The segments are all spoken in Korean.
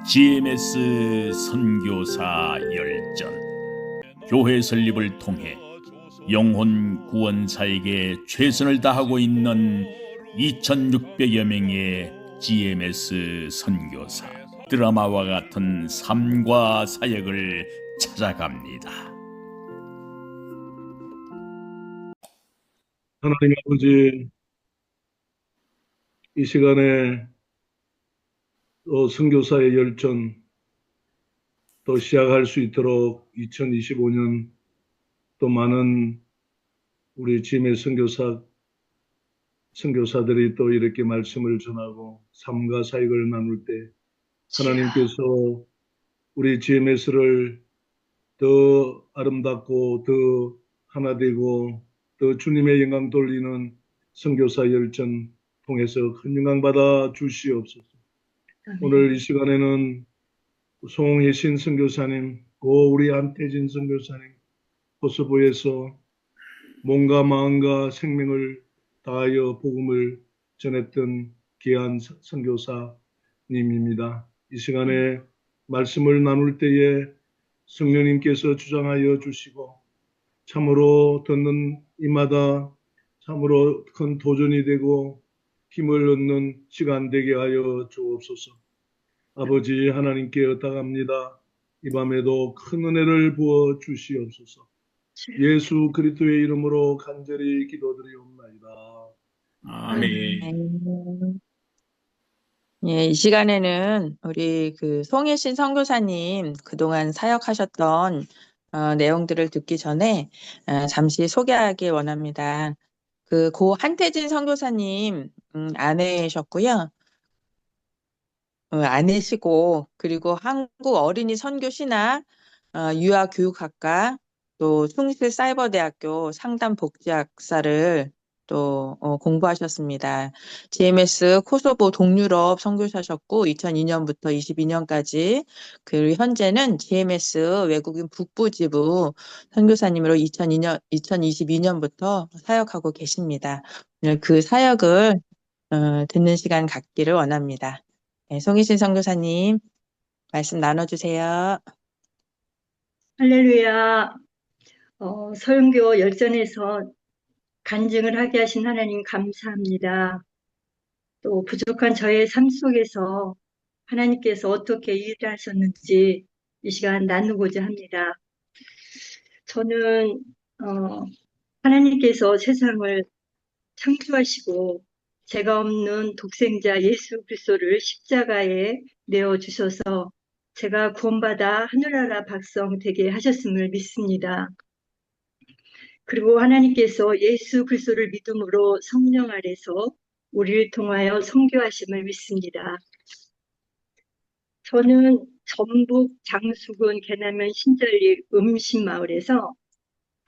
GMS 선교사 열전. 교회 설립을 통해 영혼 구원사에게 최선을 다하고 있는 2600여 명의 GMS 선교사, 드라마와 같은 삶과 사역을 찾아갑니다. 하나님 아버지, 이 시간에 선교사의 열전 또 시작할 수 있도록 2025년 또 많은 우리 GMS 선교사들이 또 이렇게 말씀을 전하고 삶과 사역을 나눌 때 하나님께서 우리 GMS를 더 아름답고 더 하나 되고 더 주님의 영광 돌리는 선교사 열전 통해서 큰 영광 받아 주시옵소서. 오늘 이 시간에는 송혜신 선교사님, 우리 안태진 선교사님, 코스보에서 몸과 마음과 생명을 다하여 복음을 전했던 귀한 선교사님입니다. 이 시간에 말씀을 나눌 때에 성령님께서 주장하여 주시고 참으로 듣는 이마다 참으로 큰 도전이 되고 힘을 얻는 시간 되게 하여 주옵소서. 아버지 하나님께 의탁합니다. 이 밤에도 큰 은혜를 부어 주시옵소서. 예수 그리스도의 이름으로 간절히 기도드리옵나이다. 아멘. 예, 이 시간에는 우리 송혜신 선교사님 그동안 사역하셨던 내용들을 듣기 전에 잠시 소개하기 원합니다. 고 한태진 선교사님 아내셨고요. 아내시고 그리고 한국 어린이 선교 신학 유아교육학과 또 숭실사이버대학교 상담복지학사를 또 공부하셨습니다. GMS 코소보 동유럽 선교사셨고 2002년부터 22년까지 그리고 현재는 GMS 외국인 북부지부 선교사님으로 2022년부터 사역하고 계십니다. 오늘 그 사역을 듣는 시간 갖기를 원합니다. 네, 송희신 선교사님 말씀 나눠주세요. 할렐루야. 설교 열전에서 간증을 하게 하신 하나님 감사합니다. 또 부족한 저의 삶 속에서 하나님께서 어떻게 일하셨는지 이 시간 나누고자 합니다. 저는 하나님께서 세상을 창조하시고 죄가 없는 독생자 예수 그리스도를 십자가에 내어주셔서 제가 구원받아 하늘나라 백성 되게 하셨음을 믿습니다. 그리고 하나님께서 예수 그리스도를 믿음으로 성령 아래서 우리를 통하여 선교하심을 믿습니다. 저는 전북 장수군 개남면 신절리 음신마을에서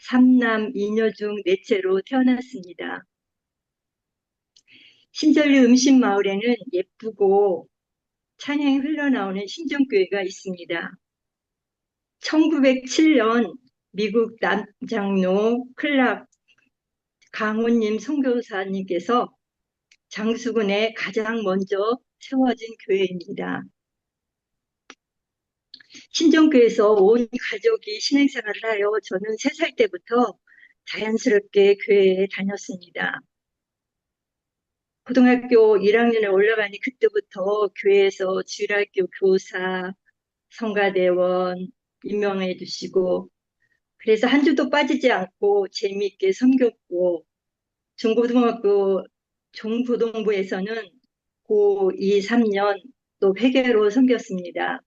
삼남 이녀 중 넷째로 태어났습니다. 신절리 음신마을에는 예쁘고 찬양이 흘러나오는 신정교회가 있습니다. 1907년 미국 남장로 클락 강훈님 선교사님께서 장수군에 가장 먼저 세워진 교회입니다. 신정교회에서 온 가족이 신앙생활을 하여 저는 3살 때부터 자연스럽게 교회에 다녔습니다. 고등학교 1학년에 올라가니 그때부터 교회에서 주일학교 교사, 성가대원 임명해 주시고 그래서 한 주도 빠지지 않고 재미있게 섬겼고 중고등부에서는 고2, 3년 또 회계로 섬겼습니다.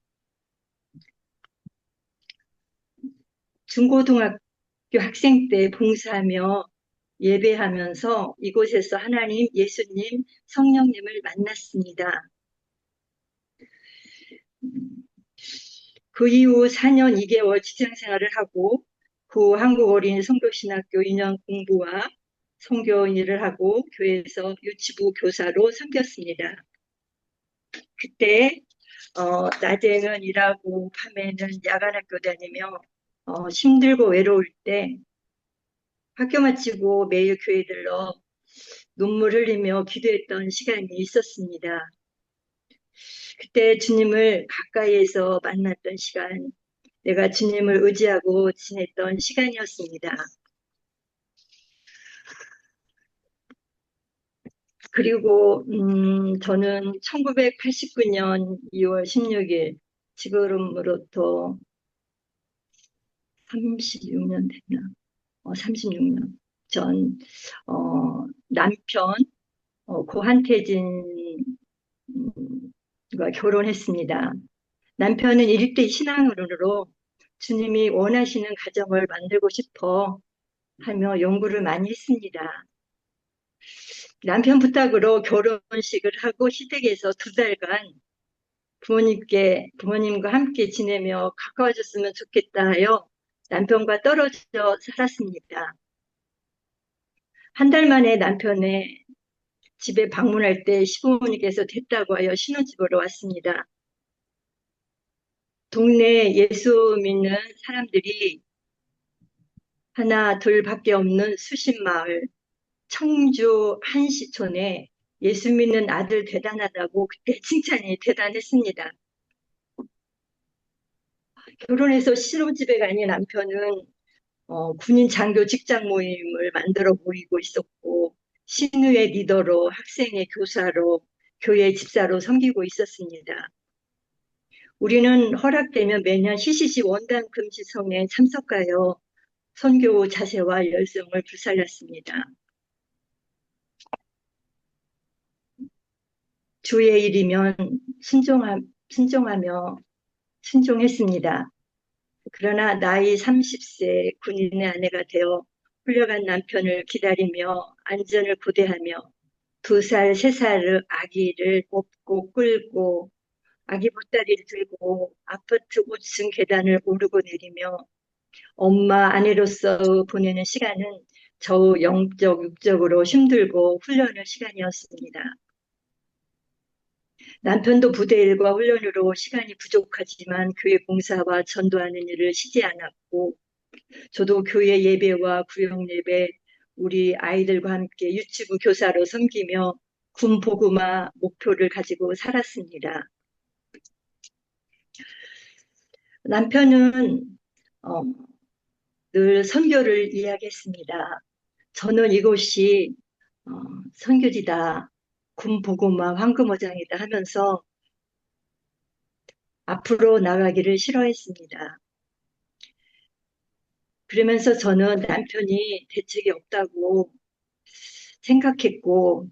중고등학교 학생 때 봉사하며 예배하면서 이곳에서 하나님, 예수님, 성령님을 만났습니다. 그 이후 4년 2개월 직장생활을 하고 그 한국어린이 선교신학교 2년 공부와 선교 일을 하고 교회에서 유치부 교사로 섬겼습니다. 그때 낮에는 일하고 밤에는 야간학교 다니며 힘들고 외로울 때 학교 마치고 매일 교회 들러 눈물 흘리며 기도했던 시간이 있었습니다. 그때 주님을 가까이에서 만났던 시간, 내가 주님을 의지하고 지냈던 시간이었습니다. 그리고 저는 1989년 2월 16일, 지금으로부터 36년 됐나? 36년 전 남편 고한태진과 결혼했습니다. 남편은 일대 신앙으로 주님이 원하시는 가정을 만들고 싶어 하며 연구를 많이 했습니다. 남편 부탁으로 결혼식을 하고 시댁에서 2달간 부모님과 함께 지내며 가까워졌으면 좋겠다 하여 남편과 떨어져 살았습니다. 한 달 만에 남편의 집에 방문할 때 시부모님께서 됐다고 하여 신혼집으로 왔습니다. 동네에 예수 믿는 사람들이 하나 둘밖에 없는 수십마을 청주 한시촌에 예수 믿는 아들 대단하다고 그때 칭찬이 대단했습니다. 결혼해서 신혼집에 가니 남편은 군인 장교 직장 모임을 만들어 보이고 있었고 신우의 리더로 학생의 교사로 교회 집사로 섬기고 있었습니다. 우리는 허락되면 매년 CCC 원단 금지성에 참석하여 선교 자세와 열정을 불살랐습니다. 주의 일이면 순종했습니다. 그러나 나이 30세 군인의 아내가 되어 훌륭한 남편을 기다리며 안전을 고대하며 2살, 3살 아기를 업고 끌고 아기 보따리를 들고 아파트 5층 계단을 오르고 내리며 엄마 아내로서 보내는 시간은 저우 영적, 육적으로 힘들고 훈련의 시간이었습니다. 남편도 부대 일과 훈련으로 시간이 부족하지만 교회 봉사와 전도하는 일을 쉬지 않았고 저도 교회 예배와 구역 예배, 우리 아이들과 함께 유치부 교사로 섬기며 군 복음화 목표를 가지고 살았습니다. 남편은 늘 선교를 이야기했습니다. 저는 이곳이 선교지다, 군 복음화 황금어장이다 하면서 앞으로 나가기를 싫어했습니다. 그러면서 저는 남편이 대책이 없다고 생각했고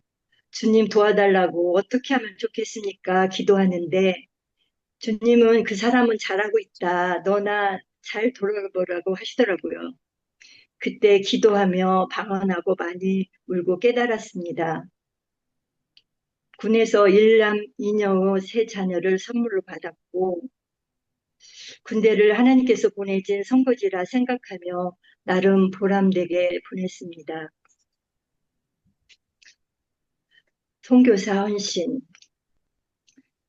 주님 도와달라고 어떻게 하면 좋겠습니까? 기도하는데 주님은 그 사람은 잘하고 있다. 너나 잘 돌아보라고 하시더라고요. 그때 기도하며 방언하고 많이 울고 깨달았습니다. 군에서 일남 이녀의 3자녀를 선물로 받았고 군대를 하나님께서 보내진 선거지라 생각하며 나름 보람되게 보냈습니다. 선교사 헌신.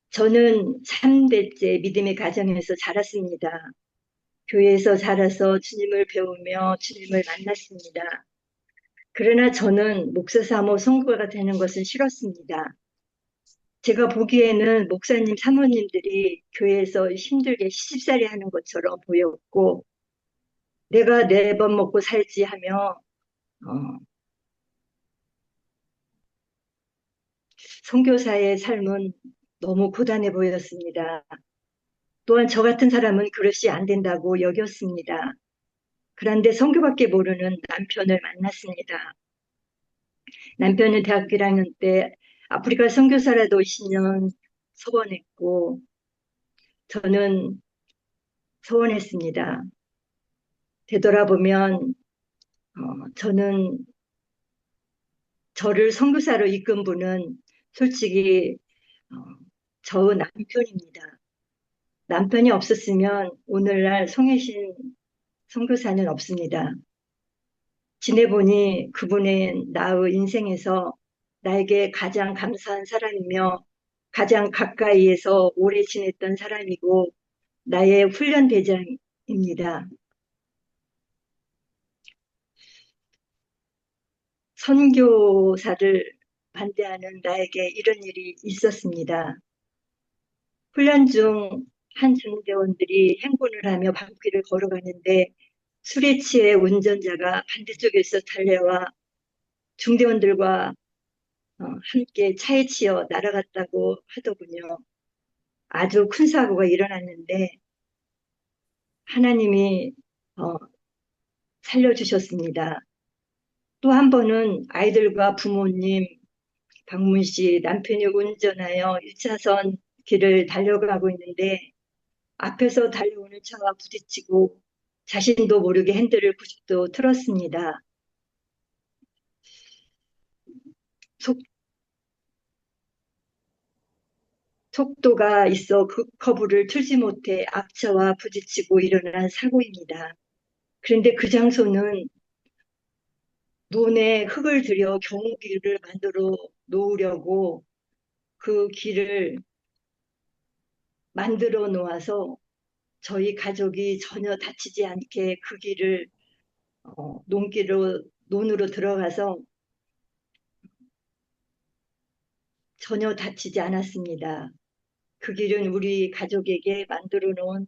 저는 3대째 믿음의 가정에서 자랐습니다. 교회에서 자라서 주님을 배우며 주님을 만났습니다. 그러나 저는 목사 사모 선교가 되는 것은 싫었습니다. 제가 보기에는 목사님, 사모님들이 교회에서 힘들게 시집살이 하는 것처럼 보였고 내가 4번 먹고 살지 하며 선교사의 삶은 너무 고단해 보였습니다. 또한 저 같은 사람은 그릇이 안 된다고 여겼습니다. 그런데 선교밖에 모르는 남편을 만났습니다. 남편은 대학교 1학년 때 아프리카 선교사라도 20년 서원했고 저는 서원했습니다. 되돌아보면 저는 저를 선교사로 이끈 분은 솔직히 저 남편입니다. 남편이 없었으면 오늘날 송혜신 선교사는 없습니다. 지내보니 그분의 나의 인생에서 나에게 가장 감사한 사람이며 가장 가까이에서 오래 지냈던 사람이고 나의 훈련 대장입니다. 선교사를 반대하는 나에게 이런 일이 있었습니다. 훈련 중 한 중대원들이 행군을 하며 밤길을 걸어가는데 술에 취해 운전자가 반대쪽에서 달려와 중대원들과 함께 차에 치여 날아갔다고 하더군요. 아주 큰 사고가 일어났는데 하나님이 어, 살려주셨습니다. 또 한 번은 아이들과 부모님, 박문 씨, 남편이 운전하여 1차선 길을 달려가고 있는데 앞에서 달려오는 차와 부딪히고 자신도 모르게 핸들을 90도 틀었습니다. 속, 속도가 있어 그 커브를 틀지 못해 앞차와 부딪히고 일어난 사고입니다. 그런데 그 장소는 논에 흙을 들여 경운길을 만들어 놓으려고 그 길을 만들어 놓아서 저희 가족이 전혀 다치지 않게 그 길을 논으로 들어가서 전혀 다치지 않았습니다. 그 길은 우리 가족에게 만들어 놓은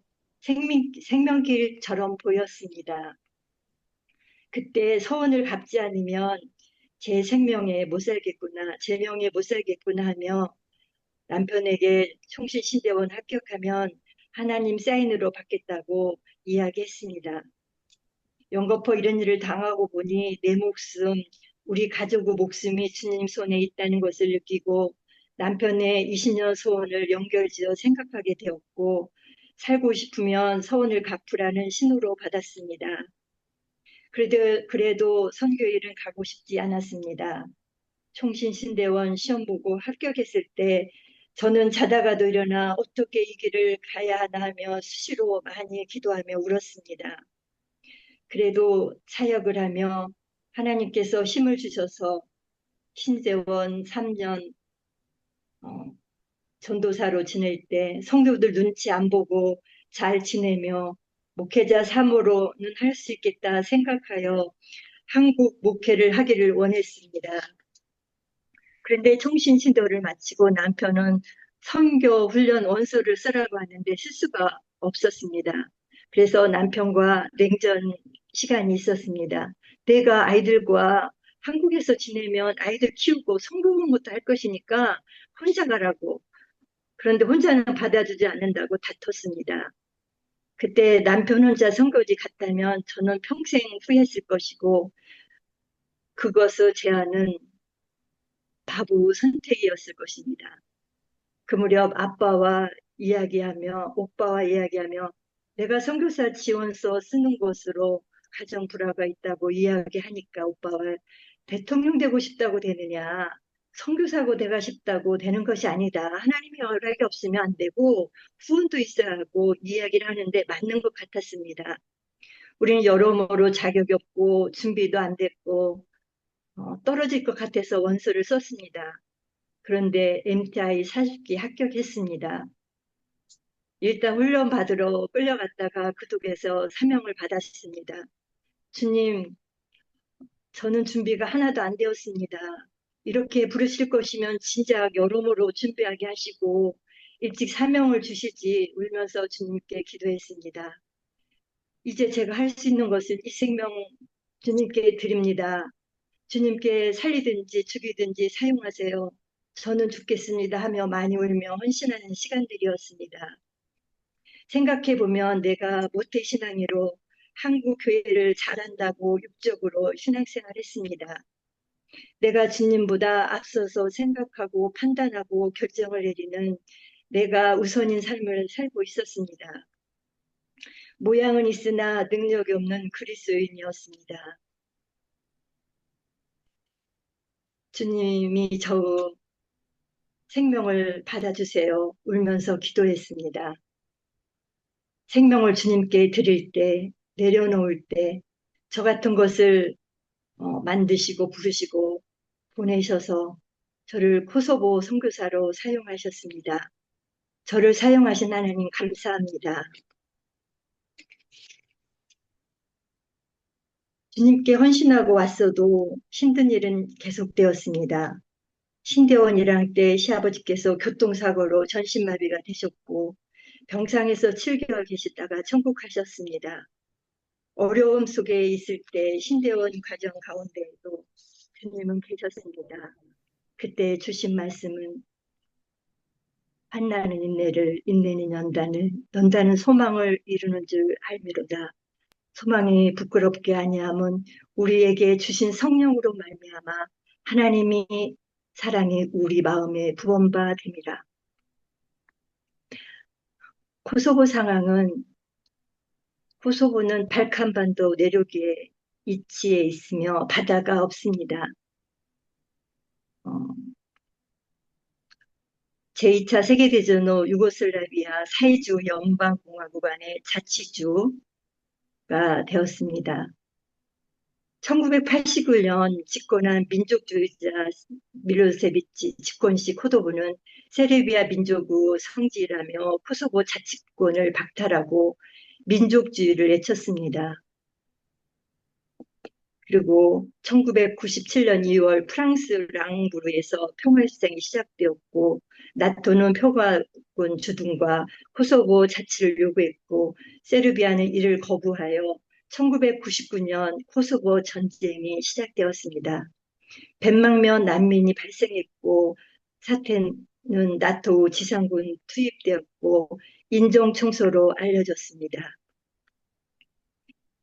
생명길처럼 보였습니다. 그때 서원을 갚지 않으면 제 생명에 못 살겠구나, 제 명에 못 살겠구나 하며 남편에게 총신신대원 합격하면 하나님 사인으로 받겠다고 이야기했습니다. 연거푸 이런 일을 당하고 보니 내 목숨, 우리 가족의 목숨이 주님 손에 있다는 것을 느끼고 남편의 20년 소원을 연결지어 생각하게 되었고 살고 싶으면 서원을 갚으라는 신호로 받았습니다. 그래도 선교일은 가고 싶지 않았습니다. 총신신대원 시험 보고 합격했을 때 저는 자다가도 일어나 어떻게 이 길을 가야 하나 하며 수시로 많이 기도하며 울었습니다. 그래도 사역을 하며 하나님께서 힘을 주셔서 신대원 3년 전도사로 지낼 때 성도들 눈치 안 보고 잘 지내며 목회자 3호로는 할 수 있겠다 생각하여 한국 목회를 하기를 원했습니다. 그런데 총신신도를 마치고 남편은 선교 훈련 원서를 쓰라고 하는데 쓸 수가 없었습니다. 그래서 남편과 냉전 시간이 있었습니다. 내가 아이들과 한국에서 지내면 아이들 키우고 성교 공부도 할 것이니까 혼자 가라고. 그런데 혼자는 받아주지 않는다고 다퉜습니다. 그때 남편 혼자 선교지 갔다면 저는 평생 후회했을 것이고 그것의 제안은 바보 선택이었을 것입니다. 그 무렵 아빠와 이야기하며 오빠와 이야기하며 내가 선교사 지원서 쓰는 곳으로 가정 불화가 있다고 이야기하니까 오빠와 대통령 되고 싶다고 되느냐 선교사고 되고 싶다고 되는 것이 아니다. 하나님의 허락이 없으면 안 되고 후원도 있어야 하고 이야기를 하는데 맞는 것 같았습니다. 우리는 여러모로 자격이 없고 준비도 안 됐고 떨어질 것 같아서 원서를 썼습니다. 그런데 MTI 40기 합격했습니다. 일단 훈련 받으러 끌려갔다가 그쪽에서 사명을 받았습니다. 주님, 저는 준비가 하나도 안 되었습니다. 이렇게 부르실 것이면 진작 여러모로 준비하게 하시고 일찍 사명을 주시지 울면서 주님께 기도했습니다. 이제 제가 할 수 있는 것은 이 생명 주님께 드립니다. 주님께 살리든지 죽이든지 사용하세요. 저는 죽겠습니다 하며 많이 울며 헌신하는 시간들이었습니다. 생각해보면 내가 모태신앙이로 한국 교회를 잘한다고 육적으로 신앙생활했습니다. 내가 주님보다 앞서서 생각하고 판단하고 결정을 내리는 내가 우선인 삶을 살고 있었습니다. 모양은 있으나 능력이 없는 그리스도인이었습니다. 주님이 저 생명을 받아주세요. 울면서 기도했습니다. 생명을 주님께 드릴 때, 내려놓을 때, 저 같은 것을 만드시고 부르시고 보내셔서 저를 코소보 선교사로 사용하셨습니다. 저를 사용하신 하나님 감사합니다. 주님께 헌신하고 왔어도 힘든 일은 계속되었습니다. 신대원 일학 때 시아버지께서 교통사고로 전신마비가 되셨고 병상에서 7개월 계시다가 천국하셨습니다. 어려움 속에 있을 때 신대원 과정 가운데에도 주님은 계셨습니다. 그때 주신 말씀은 환난은 인내를, 인내는 연단은 소망을 이루는 줄 알미로다. 소망이 부끄럽게 아니함은 우리에게 주신 성령으로 말미암아 하나님이 사랑이 우리 마음에 부은 바 됨이라. 코소보 상황은 코소보는 발칸반도 내륙에 위치해 있으며 바다가 없습니다. 제2차 세계대전 후 유고슬라비아 사회주 연방공화국 안의 자치주가 되었습니다. 1989년 집권한 민족주의자 밀로세비치 집권 시 코소보는 세르비아 민족의 성지라며 코소보 자치권을 박탈하고 민족주의를 외쳤습니다. 그리고 1997년 2월 프랑스 랑부르에서 평화협상이 시작되었고 나토는 평화권 주둔과 코소보 자치를 요구했고 세르비아는 이를 거부하여 1999년 코소보 전쟁이 시작되었습니다. 100만 난민이 발생했고 사태는 나토 지상군 투입되었고 인종청소로 알려졌습니다.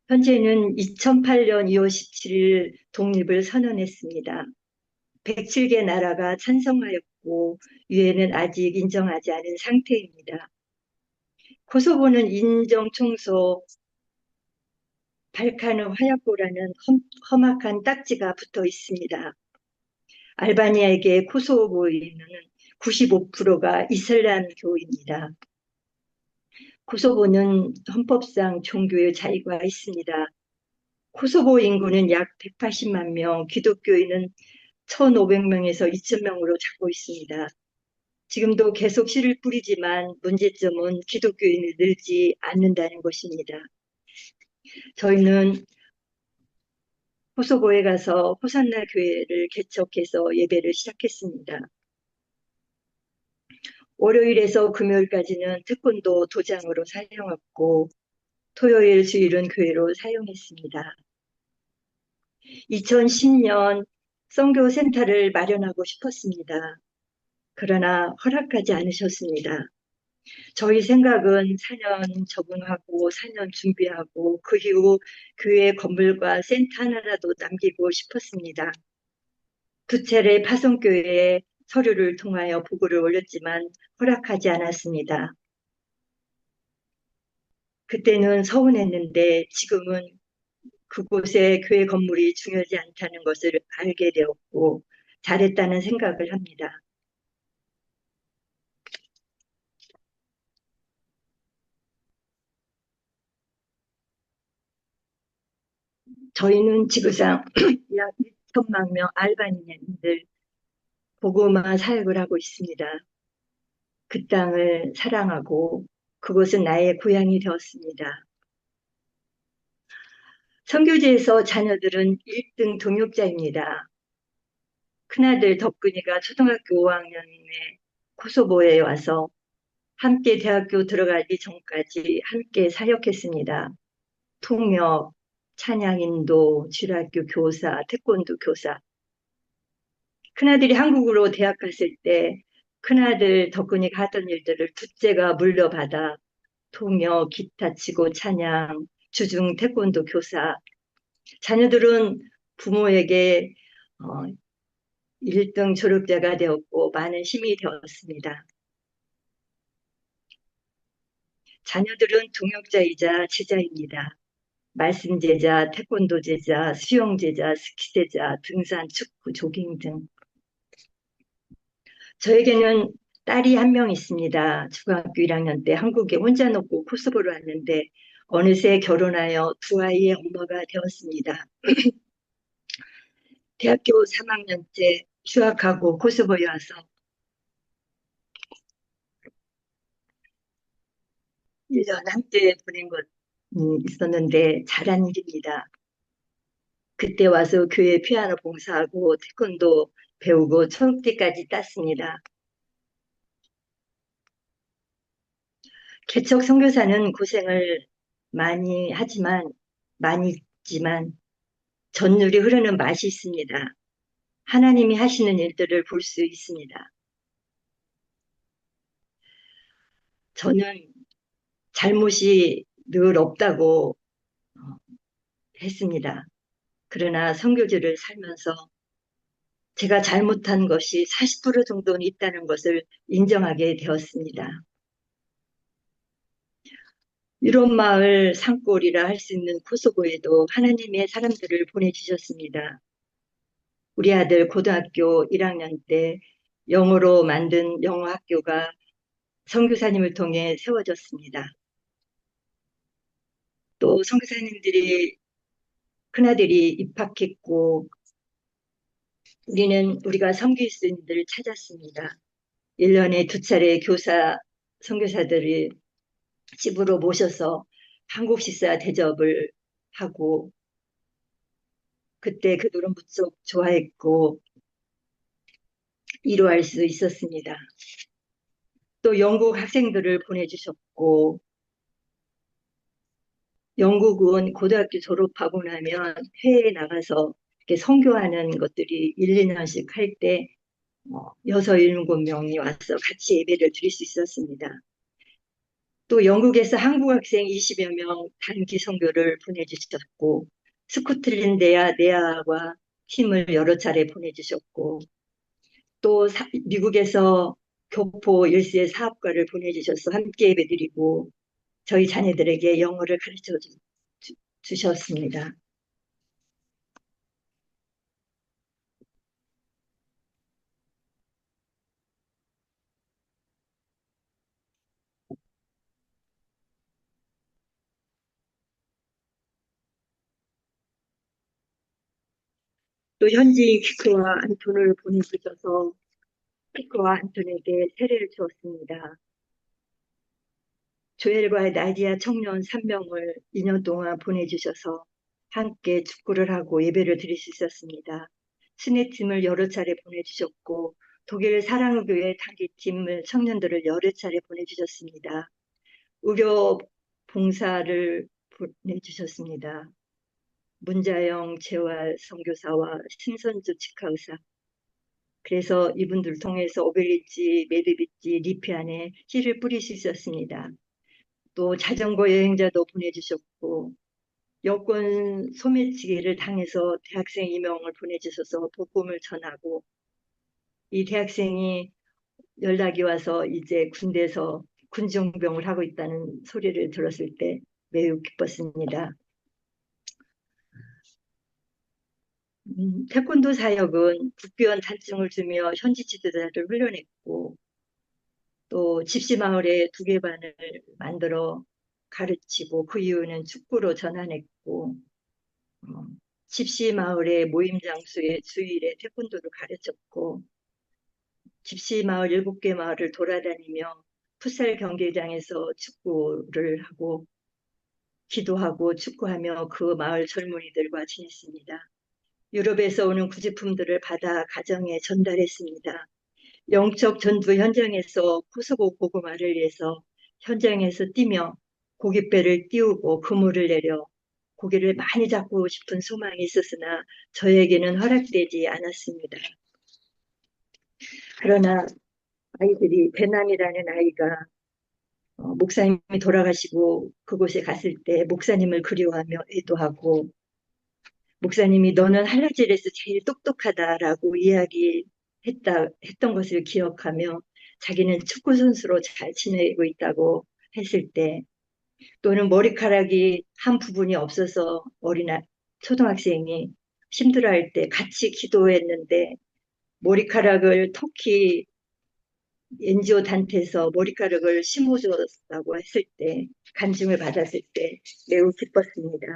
현재는 2008년 2월 17일 독립을 선언했습니다. 107개 나라가 찬성하였고 유엔은 아직 인정하지 않은 상태입니다. 코소보는 인정청소 발칸의 화약고라는 험악한 딱지가 붙어 있습니다. 알바니아에게 코소보인은 95%가 이슬람교입니다. 코소보는 헌법상 종교의 자유가 있습니다. 코소보 인구는 약 180만 명, 기독교인은 1,500명에서 2,000명으로 잡고 있습니다. 지금도 계속 씨를 뿌리지만 문제점은 기독교인이 늘지 않는다는 것입니다. 저희는 코소보에 가서 호산나 교회를 개척해서 예배를 시작했습니다. 월요일에서 금요일까지는 태권도 도장으로 사용했고 토요일, 주일은 교회로 사용했습니다. 2010년 선교센터를 마련하고 싶었습니다. 그러나 허락하지 않으셨습니다. 저희 생각은 4년 적응하고 4년 준비하고 그 이후 교회 건물과 센터 하나라도 남기고 싶었습니다. 두 차례 파송교회에 서류를 통하여 보고를 올렸지만 허락하지 않았습니다. 그때는 서운했는데 지금은 그곳에 교회 건물이 중요하지 않다는 것을 알게 되었고 잘했다는 생각을 합니다. 저희는 지구상 약 2천만 명 알바니아인들 복음화 사역을 하고 있습니다. 그 땅을 사랑하고 그곳은 나의 고향이 되었습니다. 선교지에서 자녀들은 1등 동역자입니다. 큰아들 덕근이가 초등학교 5학년에 코소보에 와서 함께 대학교 들어가기 전까지 함께 사역했습니다. 통역, 찬양인도, 주일학교 교사, 태권도 교사. 큰아들이 한국으로 대학 갔을 때 큰아들 덕근이가 하던 일들을 둘째가 물려받아 통역, 기타 치고 찬양, 주중 태권도 교사. 자녀들은 부모에게 1등 졸업자가 되었고 많은 힘이 되었습니다. 자녀들은 동역자이자 제자입니다. 말씀 제자, 태권도 제자, 수영 제자, 스키 제자, 등산, 축구, 조깅 등. 저에게는 딸이 한 명 있습니다. 중학교 1학년 때 한국에 혼자 놓고 코소보로 왔는데 어느새 결혼하여 두 아이의 엄마가 되었습니다. 대학교 3학년째 휴학하고 코소보에 와서 1년 함께 보낸 것 있었는데 잘한 일입니다. 그때 와서 교회 피아노 봉사하고 태권도 배우고 초록띠까지 땄습니다. 개척 선교사는 고생을 많이 했지만 전율이 흐르는 맛이 있습니다. 하나님이 하시는 일들을 볼 수 있습니다. 저는 잘못이 늘 없다고 했습니다. 그러나 선교지를 살면서 제가 잘못한 것이 40% 정도는 있다는 것을 인정하게 되었습니다. 유럽 마을 산골이라 할 수 있는 코소보에도 하나님의 사람들을 보내주셨습니다. 우리 아들 고등학교 1학년 때 영어로 만든 영어 학교가 선교사님을 통해 세워졌습니다. 또 선교사님들이 큰아들이 입학했고 우리가 섬길 수 있는 데를 찾았습니다. 1년에 2차례 선교사들이 집으로 모셔서 한국 식사 대접을 하고 그때 그들은 무척 좋아했고 이루할 수 있었습니다. 또 영국 학생들을 보내주셨고 영국은 고등학교 졸업하고 나면 해외에 나가서 이렇게 선교하는 것들이 1, 2년씩 할 때 6, 7명이 와서 같이 예배를 드릴 수 있었습니다. 또 영국에서 한국 학생 20여 명 단기 선교를 보내주셨고 스코틀랜드와 네아와 팀을 여러 차례 보내주셨고 또 미국에서 교포 1세 사업가를 보내주셔서 함께 예배드리고 저희 자녀들에게 영어를 가르쳐 주셨습니다. 또 현지인 퀴크와 안톤을 보내주셔서 퀴크와 안톤에게 세례를 주었습니다. 조엘과 나디아 청년 3명을 2년 동안 보내주셔서 함께 축구를 하고 예배를 드릴 수 있었습니다. 스네팀을 여러 차례 보내주셨고 독일 사랑의 교회 단기팀을 청년들을 여러 차례 보내주셨습니다. 의료 봉사를 보내주셨습니다. 문자영 재활 선교사와 신선주 치과의사 그래서 이분들 통해서 오벨리지, 메드비지, 리피안에 씨를 뿌릴 수 있었습니다. 또 자전거 여행자도 보내주셨고 여권 소매치기를 당해서 대학생 2명을 보내주셔서 복음을 전하고 이 대학생이 연락이 와서 이제 군대에서 군중병을 하고 있다는 소리를 들었을 때 매우 기뻤습니다. 태권도 사역은 국비원 단증을 주며 현지 지도자를 훈련했고 또 집시마을에 두개반을 만들어 가르치고 그 이후는 축구로 전환했고 집시마을의 모임 장소에 주일에 태권도를 가르쳤고 집시마을 7개 마을을 돌아다니며 풋살 경기장에서 축구를 하고 기도하고 축구하며 그 마을 젊은이들과 지냈습니다. 유럽에서 오는 구제품들을 받아 가정에 전달했습니다. 영적 전투 현장에서 코소보 고구마를 위해서 현장에서 뛰며 고깃배를 띄우고 그물을 내려 고기를 많이 잡고 싶은 소망이 있었으나 저에게는 허락되지 않았습니다. 그러나 아이들이 베남이라는 아이가 목사님이 돌아가시고 그곳에 갔을 때 목사님을 그리워하며 애도하고 목사님이 너는 할라질에서 제일 똑똑하다라고 했던 것을 기억하며 자기는 축구 선수로 잘 지내고 있다고 했을 때 또는 머리카락이 한 부분이 없어서 초등학생이 힘들어할 때 같이 기도했는데 머리카락을 터키 NGO 단체에서 머리카락을 심어줬다고 했을 때 간증을 받았을 때 매우 기뻤습니다.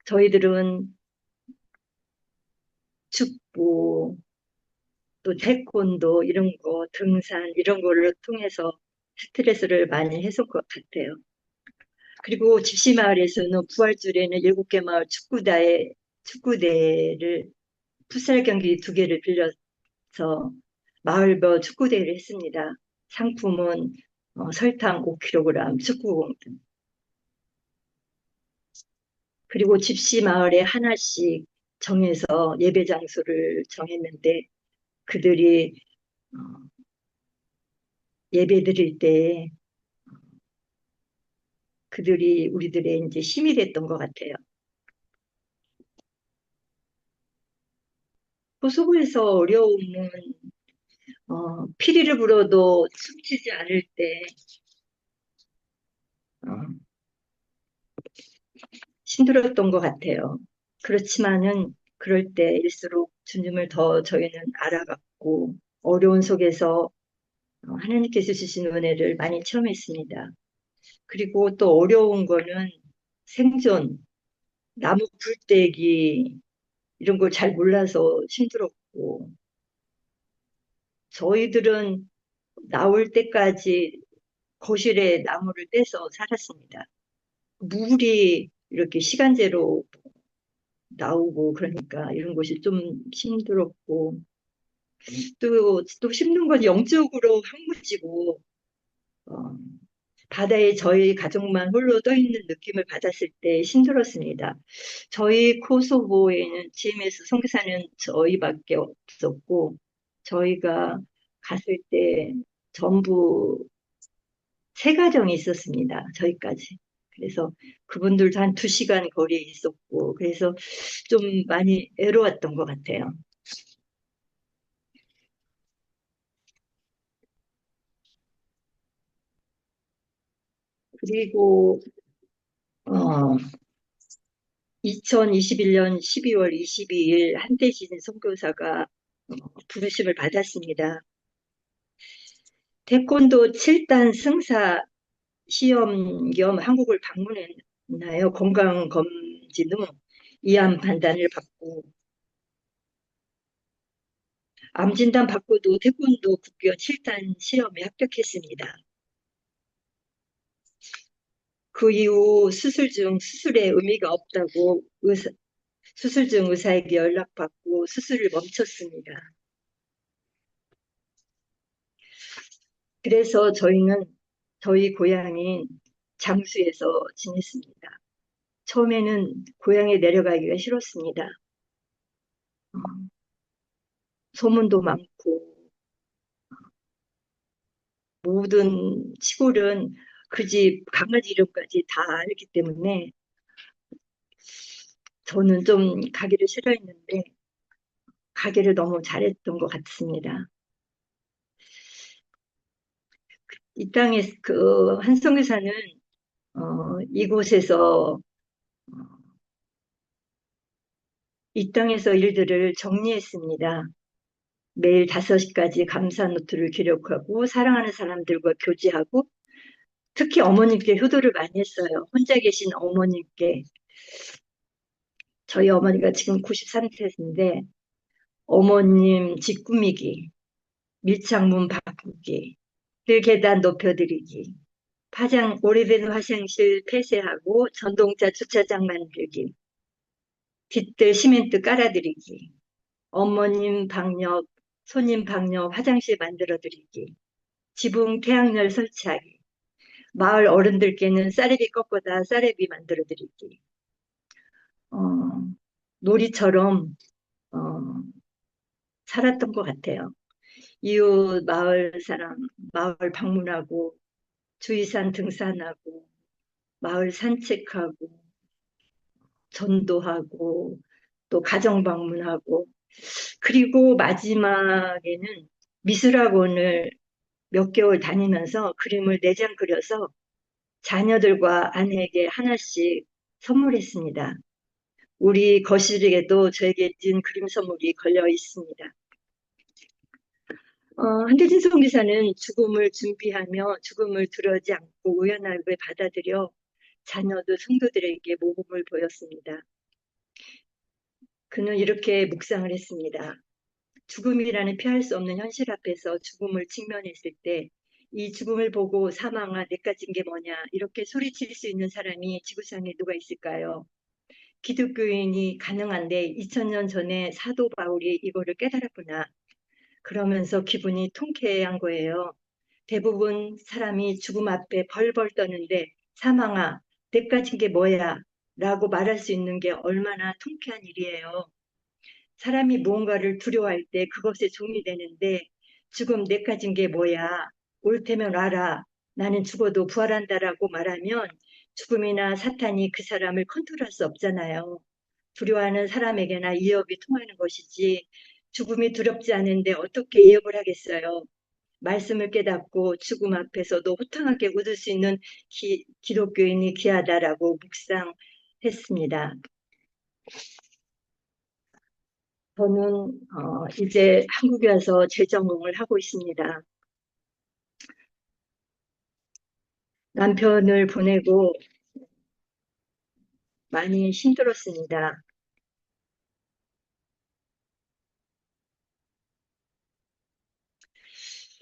저희들은 축구, 또 태권도 이런 거, 등산 이런 거를 통해서 스트레스를 많이 해소할 것 같아요. 그리고 집시마을에서는 부활절에는 7개 마을 축구대회 축구대회를 풋살 경기 2개를 빌려서 마을버 축구대회를 했습니다. 상품은 설탕 5kg, 축구공 등. 그리고 집시 마을에 하나씩 정해서 예배 장소를 정했는데 그들이 예배 드릴 때 그들이 우리들의 이제 힘이 됐던 것 같아요. 코소보에서 어려움은 피리를 불어도 춤추지 않을 때 어, 힘들었던 것 같아요. 그렇지만은 그럴 때일수록 주님을 더 저희는 알아갔고 어려운 속에서 하나님께서 주신 은혜를 많이 체험했습니다. 그리고 또 어려운 거는 생존, 나무 굴떼기 이런 걸 잘 몰라서 힘들었고 저희들은 나올 때까지 거실에 나무를 떼서 살았습니다. 물이 이렇게 시간제로 나오고 그러니까 이런 것이 좀 힘들었고 또 힘든 건 영적으로 황무지고 어, 바다에 저희 가족만 홀로 떠 있는 느낌을 받았을 때 힘들었습니다. 저희 코소보에는 GMS 선교사는 저희밖에 없었고 저희가 갔을 때 전부 세 가정이 있었습니다. 저희까지. 그래서 그분들도 한 2시간 거리에 있었고 그래서 좀 많이 애로웠던 것 같아요. 그리고 2021년 12월 22일 한대진 선교사가 부르심을 받았습니다. 태권도 7단 승사 시험 겸 한국을 방문했나요? 건강검진 후 이암 판단을 받고 암 진단 받고도 태권도 국교 7단 시험에 합격했습니다. 그 이후 수술 중 수술에 의미가 없다고 수술 중 의사에게 연락받고 수술을 멈췄습니다. 그래서 저희는 저희 고향인 장수에서 지냈습니다. 처음에는 고향에 내려가기가 싫었습니다. 소문도 많고 모든 시골은 그 집 강아지 이름까지 다 알기 때문에 저는 좀 가기를 싫어했는데 가기를 너무 잘했던 것 같습니다. 이 땅에 그 한성교사는 이곳에서 이 땅에서 일들을 정리했습니다. 매일 5시까지 감사 노트를 기록하고 사랑하는 사람들과 교제하고 특히 어머님께 효도를 많이 했어요. 혼자 계신 어머님께. 저희 어머니가 지금 93세인데 어머님 집 꾸미기, 밀창문 바꾸기, 늘 계단 높여드리기, 오래된 화장실 폐쇄하고 전동차 주차장 만들기, 뒷뜰 시멘트 깔아드리기, 어머님 방역, 손님 방역 화장실 만들어드리기, 지붕 태양열 설치하기, 마을 어른들께는 쌀이비 꺾어다 쌀이비 만들어드리기, 놀이처럼 어, 살았던 것 같아요. 이웃 마을 사람, 마을 방문하고, 주의산 등산하고, 마을 산책하고, 전도하고, 또 가정 방문하고, 그리고 마지막에는 미술학원을 몇 개월 다니면서 그림을 4장 그려서 자녀들과 아내에게 하나씩 선물했습니다. 우리 거실에도 저에게 준 그림 선물이 걸려 있습니다. 한대진 선교사는 죽음을 준비하며 죽음을 두려워하지 않고 의연하게 받아들여 자녀도 성도들에게 모범을 보였습니다. 그는 이렇게 묵상을 했습니다. 죽음이라는 피할 수 없는 현실 앞에서 죽음을 직면했을 때 이 죽음을 보고 사망아 내 가진 게 뭐냐 이렇게 소리칠 수 있는 사람이 지구상에 누가 있을까요? 기독교인이 가능한데 2000년 전에 사도 바울이 이거를 깨달았구나. 그러면서 기분이 통쾌한 거예요. 대부분 사람이 죽음 앞에 벌벌 떠는데 사망아, 내 가진 게 뭐야? 라고 말할 수 있는 게 얼마나 통쾌한 일이에요. 사람이 무언가를 두려워할 때 그것에 종이 되는데 죽음 내 가진 게 뭐야? 옳다면 알아. 나는 죽어도 부활한다라고 말하면 죽음이나 사탄이 그 사람을 컨트롤할 수 없잖아요. 두려워하는 사람에게나 이협이 통하는 것이지 죽음이 두렵지 않은데 어떻게 이협을 하겠어요? 말씀을 깨닫고 죽음 앞에서도 호탕하게 웃을 수 있는 기독교인이 귀하다라고 묵상했습니다. 저는 이제 한국에 와서 재정을 하고 있습니다. 남편을 보내고 많이 힘들었습니다.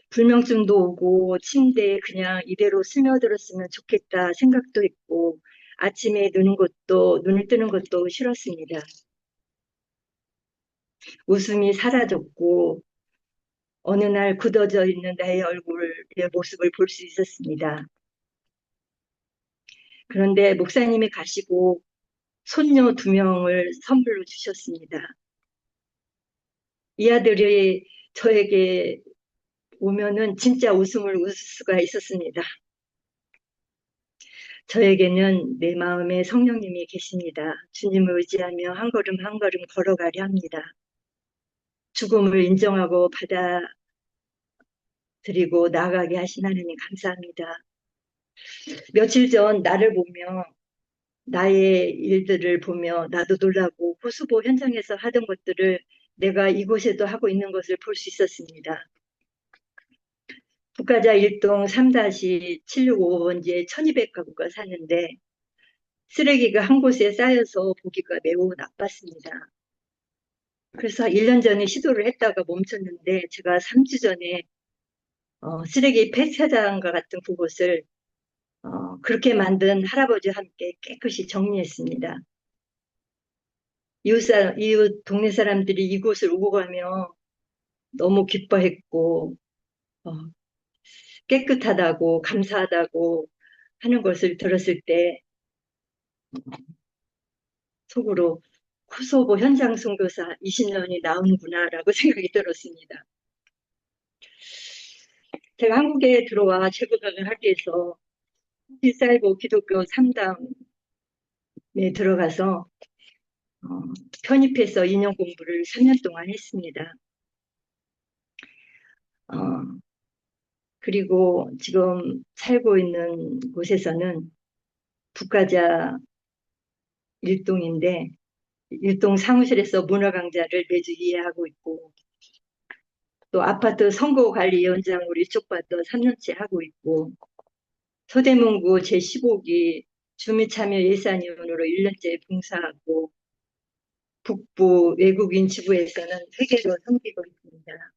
불면증도 오고 침대에 그냥 이대로 스며들었으면 좋겠다 생각도 했고 아침에 눈을 뜨는 것도 싫었습니다. 웃음이 사라졌고 어느 날 굳어져 있는 나의 얼굴의 모습을 볼 수 있었습니다. 그런데 목사님이 가시고 손녀 2명을 선물로 주셨습니다. 이 아들이 저에게 오면은 진짜 웃음을 웃을 수가 있었습니다. 저에게는 내 마음에 성령님이 계십니다. 주님을 의지하며 한 걸음 한 걸음 걸어가려 합니다. 죽음을 인정하고 받아들이고 나아가게 하신 하나님 감사합니다. 며칠 전 나를 보며 나의 일들을 보며 나도 놀라고 호수보 현장에서 하던 것들을 내가 이곳에도 하고 있는 것을 볼 수 있었습니다. 북가자 1동 3-765번지에 1200가구가 사는데 쓰레기가 한 곳에 쌓여서 보기가 매우 나빴습니다. 그래서 1년 전에 시도를 했다가 멈췄는데 제가 3주 전에 쓰레기 폐차장과 같은 그곳을 그렇게 만든 할아버지와 함께 깨끗이 정리했습니다. 이웃 동네 사람들이 이곳을 오고 가며 너무 기뻐했고 어, 깨끗하다고 감사하다고 하는 것을 들었을 때 속으로 코소보 현장 선교사 20년이 나오는구나라고 생각이 들었습니다. 제가 한국에 들어와 재구각을 하기 위해서 필살보 기독교 3당에 들어가서 편입해서 2년 공부를 3년 동안 했습니다. 그리고 지금 살고 있는 곳에서는 북가자 1동인데 1동 사무실에서 문화 강좌를 매주 이해하고 있고 또 아파트 선거관리위원장으로 이쪽받아 3년째 하고 있고 서대문구 제15기 주민참여 예산위원으로 1년째 봉사하고 북부 외국인 지부에서는 회계로 섬기고 있습니다.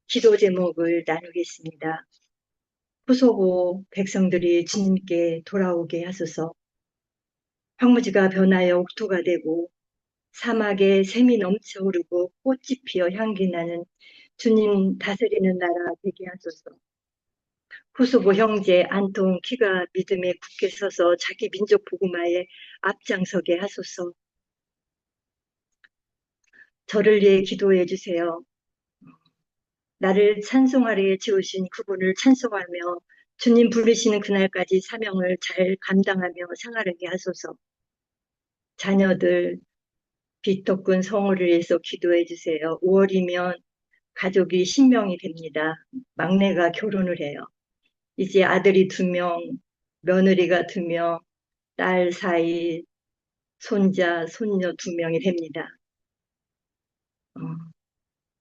기도 제목을 나누겠습니다. 코소보 백성들이 주님께 돌아오게 하소서. 황무지가 변하여 옥토가 되고 사막에 샘이 넘쳐 오르고 꽃이 피어 향기 나는 주님 다스리는 나라 되게 하소서. 코소보 형제 안통 키가 믿음에 굳게 서서 자기 민족 복음화에 앞장서게 하소서. 저를 위해 기도해 주세요. 나를 찬송하리에 지으신 그분을 찬송하며 주님 부르시는 그날까지 사명을 잘 감당하며 생활하게 하소서. 자녀들 비토꾼 성호를 위해서 기도해 주세요. 5월이면 가족이 10명이 됩니다. 막내가 결혼을 해요. 이제 아들이 2명, 며느리가 2명, 딸 사이, 손자, 손녀 2명이 됩니다.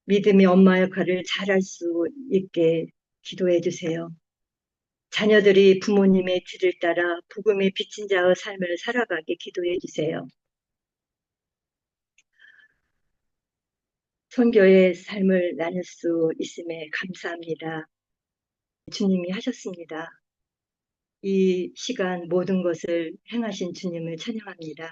믿음의 엄마 역할을 잘할 수 있게 기도해 주세요. 자녀들이 부모님의 뒤를 따라 복음의 빚진 자의 삶을 살아가게 기도해 주세요. 선교의 삶을 나눌 수 있음에 감사합니다. 주님이 하셨습니다. 이 시간 모든 것을 행하신 주님을 찬양합니다.